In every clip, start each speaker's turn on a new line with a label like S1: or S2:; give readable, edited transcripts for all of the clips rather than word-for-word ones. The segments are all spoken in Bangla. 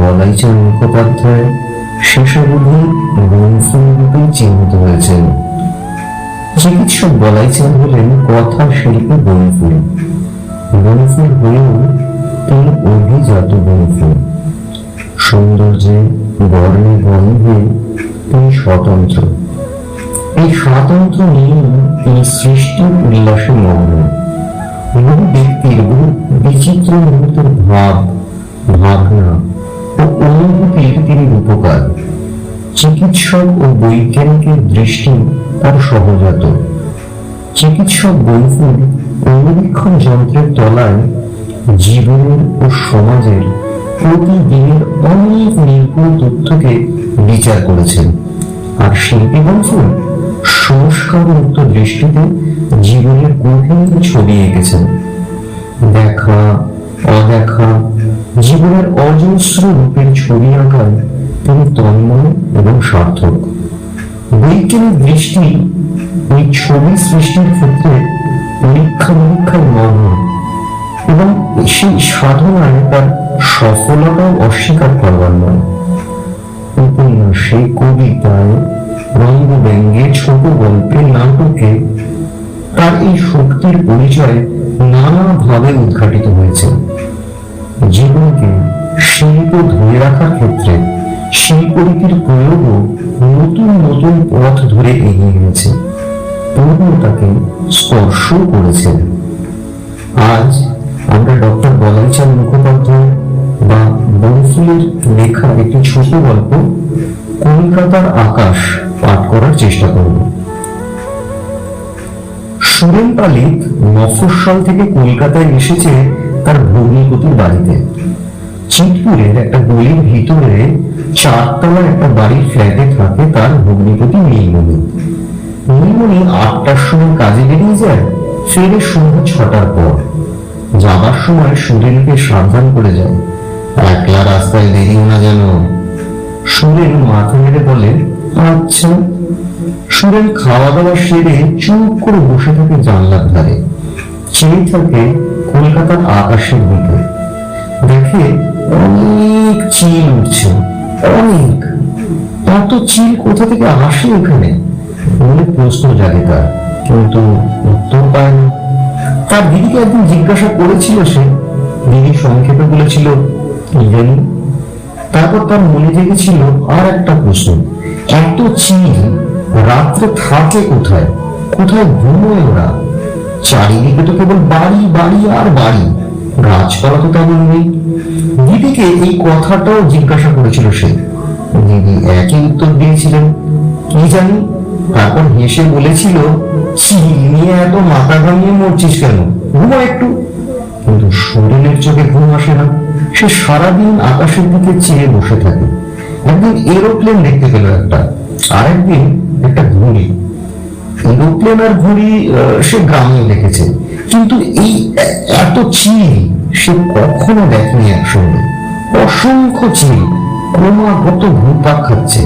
S1: বলাইচাঁদ মুখোপাধ্যায় শেষাবধি বনফুল রূপে চিহ্নিত হয়েছেন। চিকিৎসক বলাইচাঁদ হলেন কথা শিল্পী বনফুল। বনফুল হয়েও তিনি অভিজাত বনফুল। সৌন্দর্যে, বর্ণে, গন্ধে তিনি স্বতন্ত্র। এই স্বাতন্ত্র্য নিয়ে তিনি সৃষ্টি উল্লাসে মগ্ন। বহু ব্যক্তির বহু বিচিত্র মুহূর্তের ভাব, ভাবনা ও অনুভূতির তিনি উপকার। চিকিৎসক ও বৈজ্ঞানিকের দৃষ্টি তার সহজাত। চিকিৎসক বনফুল অনুবীক্ষণ যন্ত্রের তলায় জীবনের ও সমাজের প্রতিদিনের অনেক নির্ভুল তথ্যকে বিচার করেছেন। আর শিল্পী বনফুল সংস্কার মুক্ত দৃষ্টিতে জীবনের গভীর ছবি এঁকেছেন। দেখা, অদেখা, জীবনের অজস্র রূপের ছবি আঁকায় তিনি তন্ময় এবং সার্থক। বৈজ্ঞানিক দৃষ্টি এই ছবি সৃষ্টির ক্ষেত্রে পরীক্ষা নিরীক্ষার মগ্ন এবং সেই সাধনায় তার সফলতাও অস্বীকার করবার নয়। উপন্যাসে, কবিতায়, রঙ্গব্যঙ্গে, ছোট গল্পে, নাটকে তার এই শক্তির পরিচয় নানাভাবে উদ্ঘাটিত হয়েছে। জীবনকে শিল্প ধরে রাখার ক্ষেত্রে শিল্পরীতির প্রয়োগও নতুন নতুন পথ ধরে এগিয়ে গেছে, পূর্ণতাকে স্পর্শ করেছে। আজ আমরা ডক্টর বলাইচাঁদ মুখোপাধ্যায় বা বনফুলের লেখা একটি ছোট গল্প কলকাতার আকাশ পাঠ করার চেষ্টা করব। সুরেন পালিত মফস্বল থেকে কলকাতায় এসেছে তার ভগ্নিপতির বাড়িতে। চিতপুরের একটা গলির ভিতরে 4 তলা একটা বাড়ির ফ্ল্যাটে থাকে তার ভগ্নিপতি নীলমণি। নীলমণি 8টার সময় কাজে বেরিয়ে যায়, ফেরে সন্ধ্যা 6টার পর। যাবার সময় সুরেনকে সাবধান করে যায়, একলা রাস্তায় দেরিও না যেন। সুরেন মাথা নেড়ে বলে, আচ্ছা। সুরেন খাওয়া দাওয়া সেরে চুপ করে বসে থাকে জানলার ধারে, চেয়ে থাকে কলকাতার আকাশের দিকে। দেখে অনেক চিল উঠছে, অনেক। এত চিল কোথা থেকে আসে এখানে বলে প্রশ্ন জাগে তার, কিন্তু উত্তর পায় না। তার দিদিকে একদিন জিজ্ঞাসা করেছিল সে, দিদি সংক্ষেপে বলেছিল কি জানি। তারপর তার মনে জেগেছিল আর একটা প্রশ্ন, এত চিল রাত্রে থাকে কোথায়, কোথায় ঘুমোয় ওরা? চারিদিকে তো কেবল বাড়ি, বাড়ি আর বাড়ি, গাছপালা তো তেমন নেই। দিদিকে এই কথাটাও জিজ্ঞাসা করেছিল সে, দিদি একই উত্তর দিয়েছিলেন, কি জানি। তারপর হেসে বলেছিল, চিল নিয়ে এত মাথা ভাঙিয়ে মরছিস কেন, ঘুমো একটু। কিন্তু সুরেনের চোখে ঘুম আসে না, সে সারাদিন আকাশের দিকে চেয়ে বসে থাকে। একদিন এরোপ্লেন দেখতে পেল একটা, আরেকদিন একটা ঘুড়ি। এরোপ্লেন আর ঘুড়ি সে গ্রামে দেখেছে, কিন্তু এই এত চিল সে কখনো দেখেনি একসঙ্গে। অসংখ্য চিল ক্রমাগত ঘুরপাক খাচ্ছে,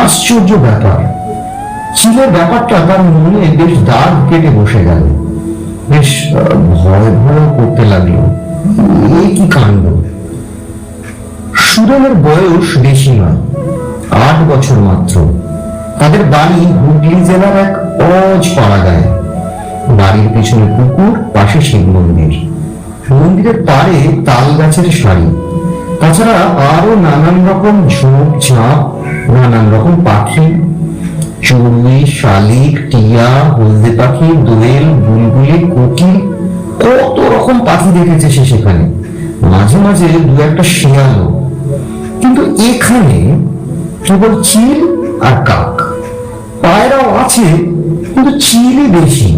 S1: আশ্চর্য ব্যাপার। চিলের ব্যাপারটা তার মনে বেশ দাগ কেটে বসে গেল, বেশ ভয় ভয় করতে লাগলো। এ কি কাণ্ড! সুরেনের বয়স বেশি নয়, 8 বছর মাত্র। তাদের বাড়ি হুগলি জেলার এক অজ পাড়া গায়ে। বাড়ির পিছনে পুকুর, পাশে শিব মন্দির। মন্দিরের পাড়ে তাল গাছের সারি। তাছাড়া আরো নানান রকম ঝোপ ঝাপ, নানান রকম পাখি, চড়ুই, শালিক, টিয়া, হলদে পাখি, দোয়েল, বুলবুলি, কোকিল, কত রকম পাখি দেখেছে সে সেখানে। মাঝে মাঝে 2-1টা শিয়ালও। কিন্তু এখানে কেবল চিল আর কাক। পায়রাও আছে, কিন্তু চিলই বেশি।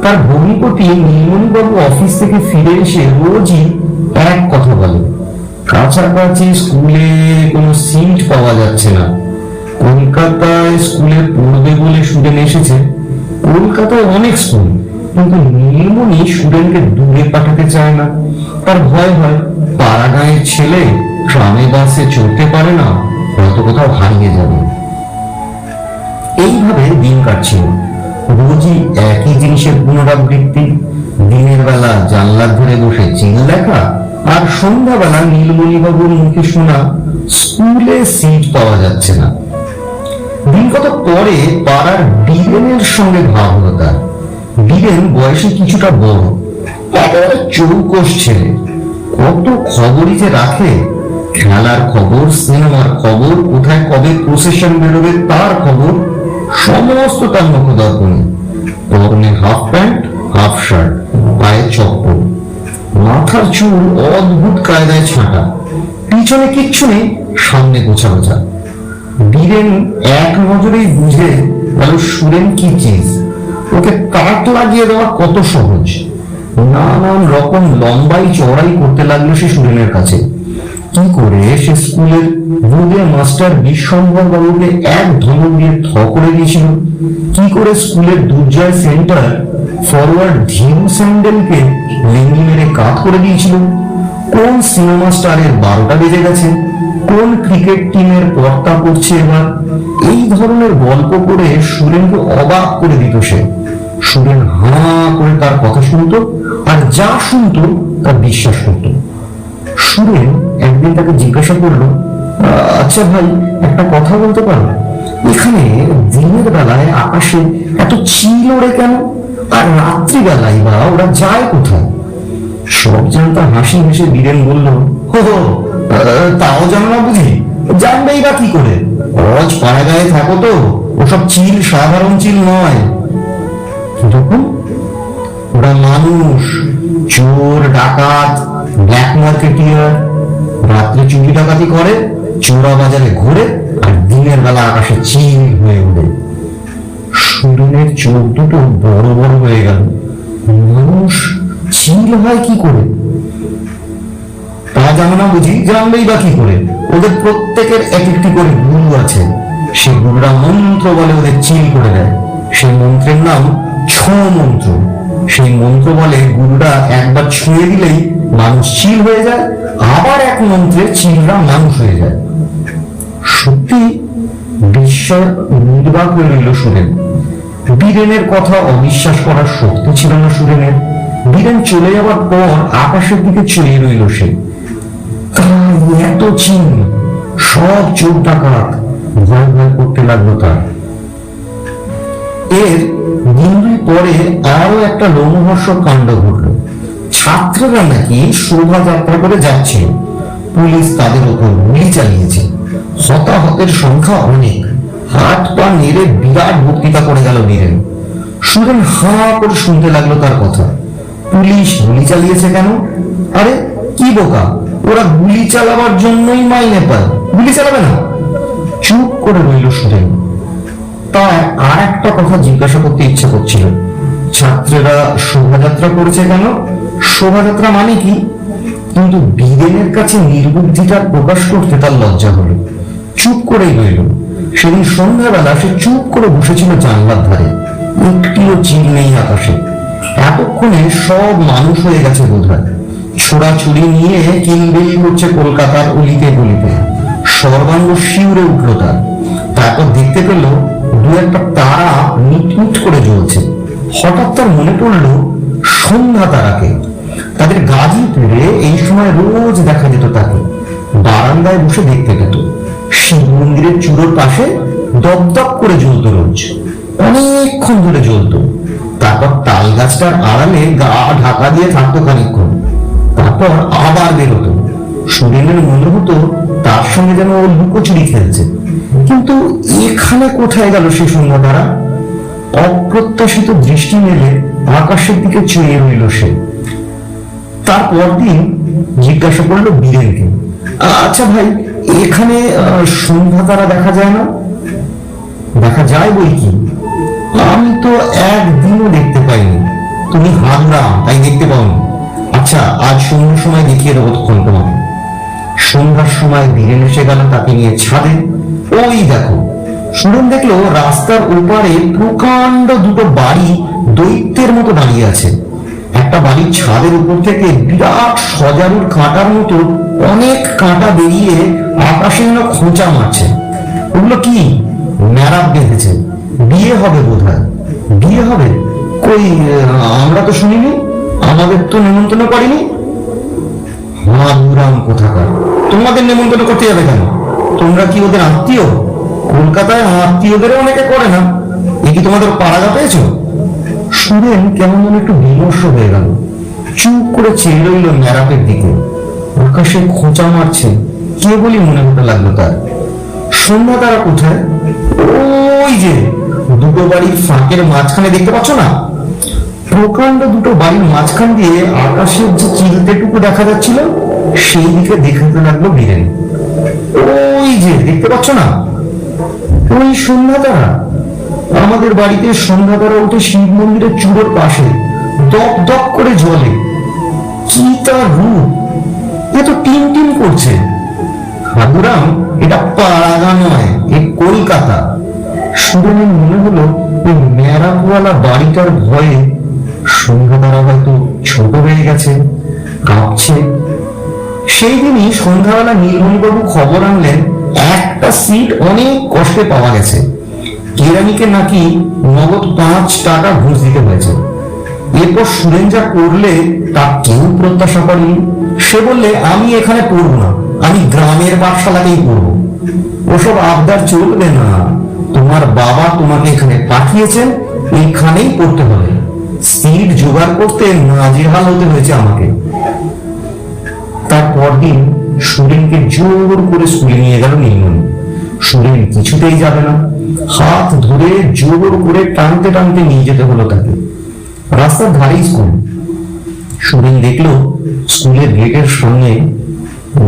S1: তার ভগ্নিপতি নীলমণি বাবু অফিস থেকে ফিরে এসে রোজই এক কথা বলে, কাছাকাছি স্কুলে কোনো সিট পাওয়া যাচ্ছে না। কলকাতায় স্কুলে পড়বে বলে সুরেন এসেছে। কলকাতায় অনেক স্কুল, কিন্তু নীলমণি সুরেনকে দূরে পাঠাতে চায় না। তার ভয় হয় পাড়া গাঁয়ের ছেলে ট্রামে বাসে চড়তে পারে না, হয়তো কোথাও হারিয়ে যাবে। এইভাবে দিন কাটছিল। রোজই একই জিনিসের পুনরাবৃত্তি। দিনের বেলা জানলার ধারে বসে চিল দেখা, আর সন্ধ্যাবেলা নীলমণি বাবুর মুখে শোনা স্কুলে সিট পাওয়া যাচ্ছে না। দিন কত পরে পাড়ার বীরেনের সঙ্গে ভাব হলো তার। বীরেন বয়সে কিছুটা বড়, একেবারে চৌকস ছেলে, কত খবরই যে রাখে, খেলার খবর, সিনেমার খবর, কোথায় কবে প্রসেশন বেরোবে তার খবর, সমস্ত তার মুখদর্পণে। পরনে হাফ প্যান্ট, হাফ শার্ট, পায়ে চপ্পল, মাথার চুল অদ্ভুত কায়দায় ছাঁটা, পিছনে কিচ্ছু নেই, সামনে গোছা গোছা। বীরেন এক নজরেই বুঝে গেল সুরেন কি চিজ। ওকে কাট লাগিয়ে দেওয়া কত সহজ। নানান রকম লম্বাই চড়াই করতে লাগলো সে সুরেনের কাছে। কি করে সে স্কুলের বুড়ে মাস্টার বিশ্বম্ভর বাবুকে এক ধমক দিয়ে থ করে দিয়েছিল, কি করে স্কুলের দুর্জয় সেন্টার ফরওয়ার্ড ধিউ স্যান্ডেলকে লেঙ্গি মেরে কাত করে দিয়েছিল, কোন সিনেমা স্টারের 12টা বেজে গেছে, কোন ক্রিকেট টিমের পর্দা পড়ছে এবার, এই ধরনের গল্প করে সুরেনকে অবাক করে দিত সে। সুরেন হাঁ করে তার কথা শুনতো, আর যা শুনতো তা বিশ্বাস করত। সুরেন একদিন তাকে জিজ্ঞাসা করলো, আচ্ছা ভাই, একটা কথা বলতে পারো, এখানে দিনের বেলায় আকাশে এত চিল ওড়ে কেন, আর রাত্রিবেলায় বা ওরা যায় কোথায়? সব জানতা হাসি হেসে বীরেন বলল, হো তাও জানো না বুঝি? জানবেই বা কি করে, রোজ পাড়া গায়ে থাকো তো, ওসব চিল সাধারণ চিল নয়। তখন ওরা মানুষ, চোর, ডাকাত, ব্ল্যাক মার্কেটিয়ার, রাত্রে চুরি ডাকাতি করে, চোরা বাজারে ঘুরে, আর দিনের বেলা আকাশে চিল হয়ে ওঠে। সুরেনের চোখ দুটো বড় বড় হয়ে গেল। মানুষ চিল হয় কি করে? তা জানো না বুঝি? জানবেই বা কি করে? ওদের প্রত্যেকের এক একটি করে গুরু আছে, সে গুরুরা মন্ত্র বলে ওদের চিল করে দেয়। সেই মন্ত্রের নাম ছো মন্ত্র। সেই মন্ত্র বলে গুরুরা একবার ছুঁয়ে দিলেই মানুষ চিল হয়ে যায়, আবার এক মন্ত্রে চিলরা মানুষ হয়ে যায়। সত্যি বিস্ময় নির্বাক হয়ে রইল সুরেন। বীরেনের কথা অবিশ্বাস করার শক্তি ছিল না সুরেনের। বীরেন চলে যাওয়ার পর আকাশের দিকে চেয়ে রইল সে। এত চিন, সব চোর ডাকাত, ভয় ভয় করতে লাগলো তার। এর দিন পরে আরো একটা লোমহর্ষক কাণ্ড ঘটল। ছাত্ররা নাকি শোভাযাত্রা করে যাচ্ছে, পুলিশ তাদের উপর গুলি চালিয়েছে। হতাহতের সংখ্যা অনেক। হাত পা নেড়ে বিরাট বক্তৃতা করে গেল বীরেন। সুরেন হাঁ করে শুনতে লাগলো তার কথা। পুলিশ গুলি চালিয়েছে কেন? আরে কি বোকা, ওরা গুলি চালাবার জন্যই মাইনে পায়, গুলি চালাবে না? চুপ করে রইল সুরেন। তার আর একটা কথা জিজ্ঞাসা করতে ইচ্ছে করছিল, ছাত্রেরা শোভাযাত্রা করেছে কেন, শোভাযাত্রা মানে কি? কিন্তু বীরেনের কাছে নির্বুদ্ধিতা প্রকাশ করতে তার লজ্জা হলো। চুপ করেই রইল। সেদিন সন্ধ্যাবেলা সে চুপ করে বসেছিল জানলার ধারে। একটিও চিল নেই আকাশে। এতক্ষণে সব মানুষ হয়ে গেছে বোধহয়। ছোড়াছুড়ি নিয়ে কিলবিল করছে কলকাতার অলিতে গলিতে। সর্বাঙ্গ শিউরে উঠল তার। তারপর দেখতে পেল দু একটা তারা মিটমিট করে জ্বলছে। হঠাৎ তার মনে পড়ল সন্ধ্যা তারাকে। তাদের গাজীপুরে এই সময় রোজ দেখা যেত তাকে। বারান্দায় বসে দেখতে পেত। শিব মন্দিরের চূড়োর পাশে দপদপ করে জ্বলত রোজ, অনেকক্ষণ ধরে জ্বলত। তারপর তাল গাছটার আড়ালে গা ঢাকা দিয়ে থাকতো খানিকক্ষণ, তারপর আবার বেরোতো। সুরেনের মনে হতো তার সঙ্গে যেন ও লুকোচুরি খেলছে। কিন্তু এখানে কোথায় গেল সে সন্ধ্যা তারা? অপ্রত্যাশিত দৃষ্টি মেলে আকাশের দিকে চেয়ে রইল সে। তারপর দিন জিজ্ঞাসা করলো বীরেনকে, আচ্ছা ভাই, এখানে সন্ধ্যা তারা দেখা যায় না? দেখা যায় বই কি, আমি তো একদিনও দেখতে পাইনি। তুমি হামরাম, তাই দেখতে পাওনি। আচ্ছা, আজ সন্ধ্যার সময় দেখিয়ে দেবো তখন তোমাকে। সন্ধ্যার সময় বীরেন এসে গেল তাকে নিয়ে ছাদে। ওই দেখো, সুরেন দেখলো রাস্তার ওপারে প্রকাণ্ড দুটো বাড়ি দৈত্যের মতো দাঁড়িয়ে আছে। একটা বাড়ির ছাদের উপর থেকে বিরাট সজারুর কাঁটার মতো অনেক কাঁটা বেরিয়ে আকাশে যেন খোঁচা মারছে। ওগুলো কি? ম্যারাপ বেঁধেছে। বিয়ে হবে বোধহয়। বিয়ে হবে? কই, আমরা তো শুনিনি, আমাদের তো নিমন্ত্রণ করেনি। হাঁদুরাম কোথাকার, তোমাদের নেমন্তন্ন করতে যাবে কেন? তোমরা কি ওদের আত্মীয়? কলকাতায় আত্মীয়দের অনেকে করে না, এ কি তোমাদের পাড়াগা পেয়েছো? সুরেন কেমন যেন একটু বিমর্ষ হয়ে গেল, চুপ করে চেয়ে রইল ম্যারাপের দিকে। আকাশে খোঁচা মারছে কেবলই মনে হতে লাগলো তার। সন্ধ্যা তারা কোথায়? ওই যে দুটো বাড়ির ফাঁকের মাঝখানে, দেখতে পাচ্ছ না? প্রকাণ্ড দুটো বাড়ির মাঝখান দিয়ে আকাশের যে চিলতেটুকু দেখা যাচ্ছিল, সেই দিকে দেখাতে লাগলো বীরেন। ওই যে দেখতে পাচ্ছ না, ওই সন্ধ্যা তারা। আমাদের বাড়িতে সন্ধ্যা তারা উঠে শিব মন্দিরের চূড়োর পাশে দপ দপ করে জ্বলে। কি তার রূপ, এ তো টিম টিম করছে। হাদুরাম, এটা পাড়াগা নয়, এ কলকাতা। সুরেনের মনে হলো ওই ম্যারাকওয়ালা বাড়িটার ভয়ে সন্ধ্যা তারা হয়তো ছোট হয়ে গেছে, কাঁপছে। সেই দিনই সন্ধ্যাবেলা নীলমণিবাবু খবর আনলেন একটা সিট অনেক কষ্টে পাওয়া গেছে। কেরানিকে নাকি নগদ 5 টাকা ঘুষ দিতে হয়েছে। এরপর সুরেন যা করলে তা কেউ প্রত্যাশা করেনি। সে বললে, আমি এখানে পড়বো না, আমি গ্রামের পাঠশালাতেই পড়বো। ওসব আবদার চলবে না, তোমার বাবা তোমাকে এখানে পাঠিয়েছেন, এইখানেই পড়তে হবে। সিট জোগাড় করতে নাজেহাল হতে হয়েছে আমাকে। তারপর দিন সুরেনকে জোর করে স্কুলে নিয়ে গেল নীলমণি। সুরেন কিছুতেই যাবে না, হাত ধরে জোর করে টানতে টানতে নিয়ে যেতে হলো তাকে। রাস্তার ধারেই স্কুল। সুরেন দেখলো স্কুলের গেটের সামনে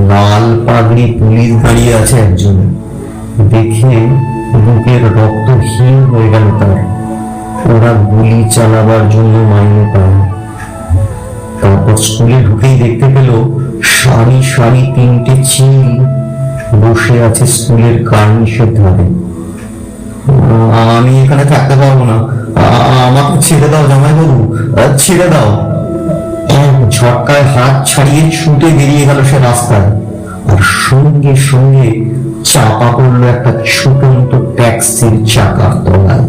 S1: লাল পাগড়ি পুলিশ দাঁড়িয়ে আছে একজন। দেখে বুকের রক্ত হিম হয়ে গেল তার। ওরা গুলি চালাবার জন্য মাইনে পায়। তারপর স্কুলে ঢুকেই দেখতে পেল সারি সারি 3টে চিল বসে আছে স্কুলের কার্নিশের ধারে। আমি এখানে থাকতে পারবো না, আমাকে ছেড়ে দাও জামাইবাবু, ছেড়ে দাও। এক ঝটকায় হাত ছাড়িয়ে ছুটে বেরিয়ে গেল সে রাস্তায়। আর সঙ্গে সঙ্গে চাপা পড়লো একটা ছুটন্ত ট্যাক্সির চাকার তলায়।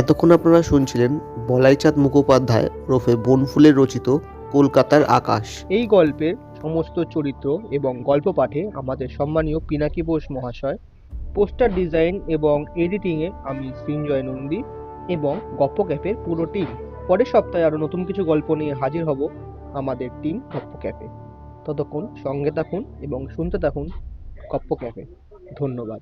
S2: এতক্ষণ আপনারা শুনছিলেন বলাইচাঁদ মুখোপাধ্যায় ওরফে বনফুলের রচিত কলকাতার আকাশ।
S3: এই গল্পের সমস্ত চরিত্র এবং গল্প পাঠে আমাদের সম্মানীয় পিনাকি বোস মহাশয়, পোস্টার ডিজাইন এবং এডিটিংয়ে আমি সৃঞ্জয় নন্দী এবং গপ্প ক্যাফের পুরো টিম। পরের সপ্তাহে আরও নতুন কিছু গল্প নিয়ে হাজির হব আমাদের টিম গপ্প ক্যাফে। ততক্ষণ সঙ্গে থাকুন এবং শুনতে থাকুন গপ্প ক্যাফে। ধন্যবাদ।